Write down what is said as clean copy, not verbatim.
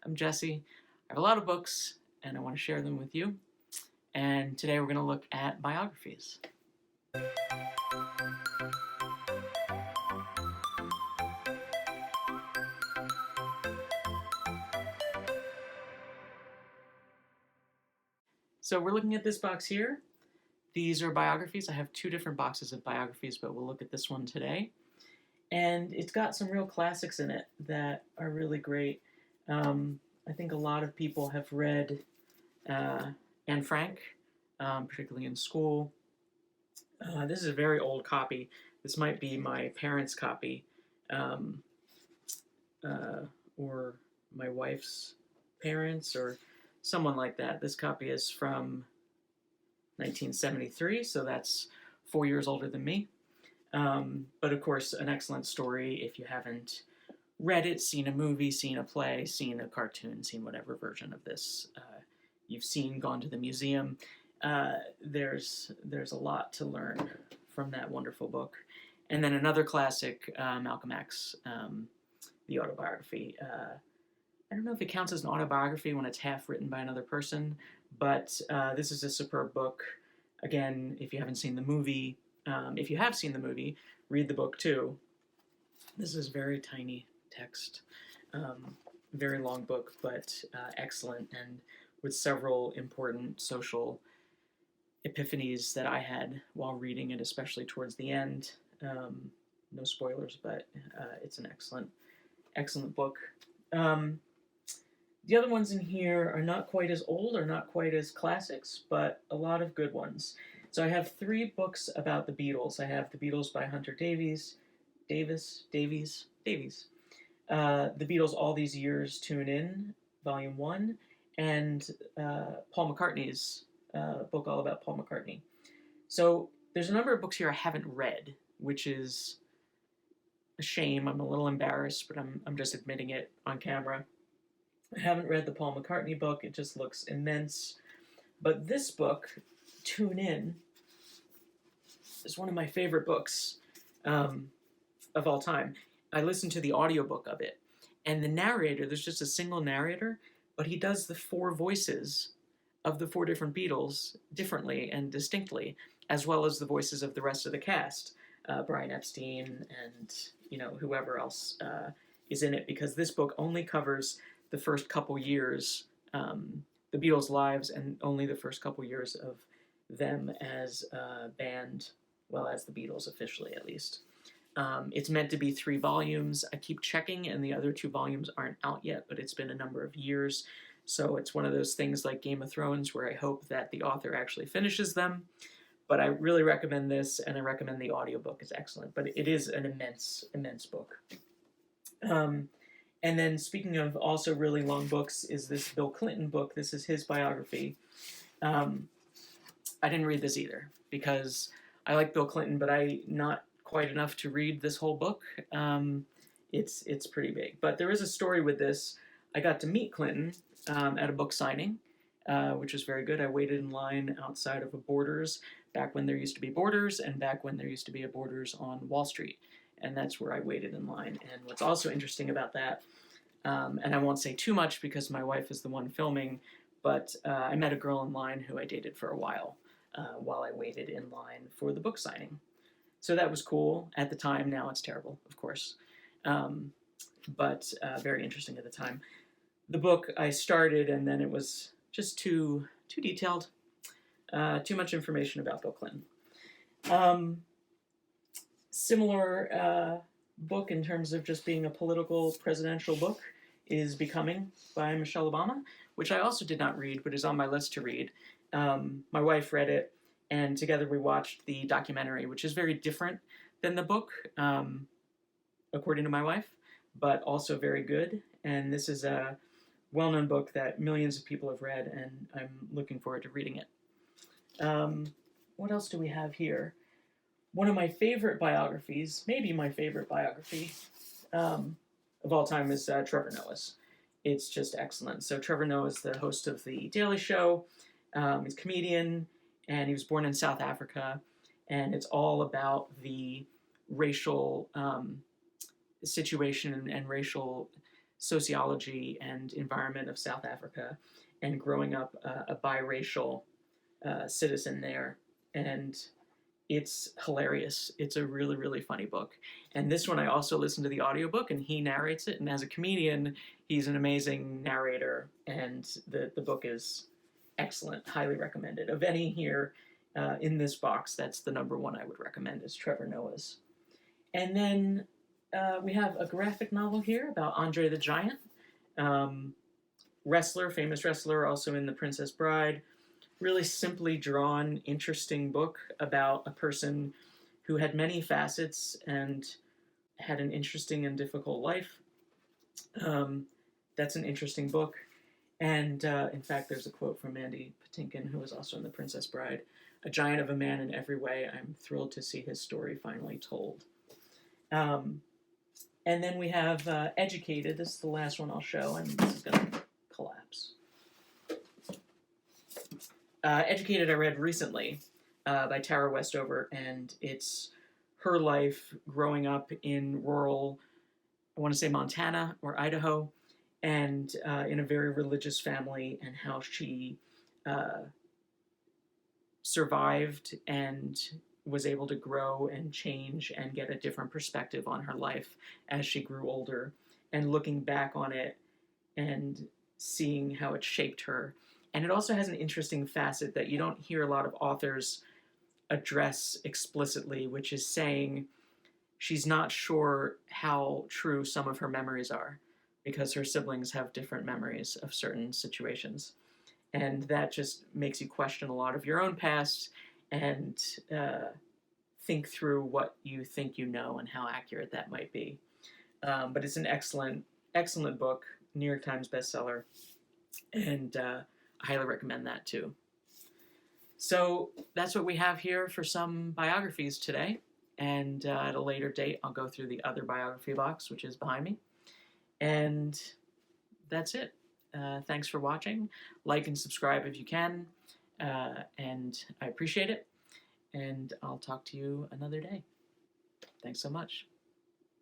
I'm Jesse. I have a lot of books and I want to share them with you. And today we're going to look at biographies. So we're looking at this box here. These are biographies. I have two different boxes of biographies, but we'll look at this one today. And it's got some real classics in it that are really great. I think a lot of people have read Anne Frank, particularly in school. This is a very old copy. This might be my parents' copy, or my wife's parents, or someone like that. This copy is from 1973, so that's 4 years older than me. But of course, an excellent story if you haven't read it, seen a movie, seen a play, seen a cartoon, seen whatever version of this you've seen, gone to the museum. There's a lot to learn from that wonderful book. And then another classic, Malcolm X, The Autobiography. I don't know if it counts as an autobiography when it's half written by another person, but this is a superb book. Again, if you haven't seen the movie, if you have seen the movie, read the book too. This is very tiny text, very long book, but excellent, and with several important social epiphanies that I had while reading it, especially towards the end. No spoilers, but it's an excellent book. The other ones in here are not quite as old or not quite as classics, but a lot of good ones. So I have 3 books about the Beatles. I have The Beatles by Hunter Davies. The Beatles All These Years Tune In, Volume 1, and Paul McCartney's book all about Paul McCartney. So there's a number of books here I haven't read, which is a shame. I'm a little embarrassed, but I'm just admitting it on camera. I haven't read the Paul McCartney book. It just looks immense. But this book, Tune In, is one of my favorite books of all time. I listened to the audiobook of it, and the narrator, there's just a single narrator, but he does the 4 voices of the 4 different Beatles differently and distinctly, as well as the voices of the rest of the cast, Brian Epstein and whoever else is in it, because this book only covers the first couple years, the Beatles' lives, and only the first couple years of them as a band, well, as the Beatles officially at least. It's meant to be 3 volumes. I keep checking, and the other 2 volumes aren't out yet, but it's been a number of years. So it's one of those things like Game of Thrones where I hope that the author actually finishes them. But I really recommend this, and I recommend the audiobook. It's excellent. But it is an immense book. And then speaking of also really long books is this Bill Clinton book. This is his biography. I didn't read this either because I like Bill Clinton, but not quite enough to read this whole book. It's pretty big. But there is a story with this. I got to meet Clinton at a book signing, which was very good. I waited in line outside of a Borders back when there used to be Borders and back when there used to be a Borders on Wall Street. And that's where I waited in line. And what's also interesting about that, and I won't say too much because my wife is the one filming, but I met a girl in line who I dated for a while I waited in line for the book signing. So that was cool at the time. Now it's terrible, of course. But very interesting at the time. The book I started, and then it was just too detailed. Too much information about Bill Clinton. Similar book in terms of just being a political presidential book is Becoming by Michelle Obama, which I also did not read, but is on my list to read. My wife read it, and together we watched the documentary, which is very different than the book, according to my wife, but also very good. And this is a well-known book that millions of people have read, and I'm looking forward to reading it. What else do we have here? One of my favorite biographies, maybe my favorite biography of all time, is Trevor Noah's. It's just excellent. So Trevor Noah is the host of The Daily Show. He's a comedian, and he was born in South Africa, and it's all about the racial situation and racial sociology and environment of South Africa, and growing up a biracial citizen there. And it's hilarious. It's a really, really funny book. And this one I also listened to the audiobook, and he narrates it. And as a comedian, he's an amazing narrator, and the book is excellent. Highly recommended. Of any here in this box, that's the number one I would recommend, is Trevor Noah's. And then we have a graphic novel here about Andre the Giant. Wrestler, famous wrestler, also in The Princess Bride. Really simply drawn, interesting book about a person who had many facets and had an interesting and difficult life. That's an interesting book. And in fact, there's a quote from Mandy Patinkin, who was also in The Princess Bride. A giant of a man in every way. I'm thrilled to see his story finally told. And then we have Educated. This is the last one I'll show, and this is going to collapse. Educated I read recently by Tara Westover, and it's her life growing up in rural, I want to say Montana or Idaho, and in a very religious family, and how she survived and was able to grow and change and get a different perspective on her life as she grew older, and looking back on it and seeing how it shaped her. And it also has an interesting facet that you don't hear a lot of authors address explicitly, which is saying she's not sure how true some of her memories are, because her siblings have different memories of certain situations. And that just makes you question a lot of your own past and think through what you think you know and how accurate that might be. But it's an excellent, excellent book, New York Times bestseller, and I highly recommend that too. So that's what we have here for some biographies today, and at a later date I'll go through the other biography box, which is behind me. And that's it. Thanks for watching. Like and subscribe if you can, and I appreciate it. And I'll talk to you another day. Thanks so much.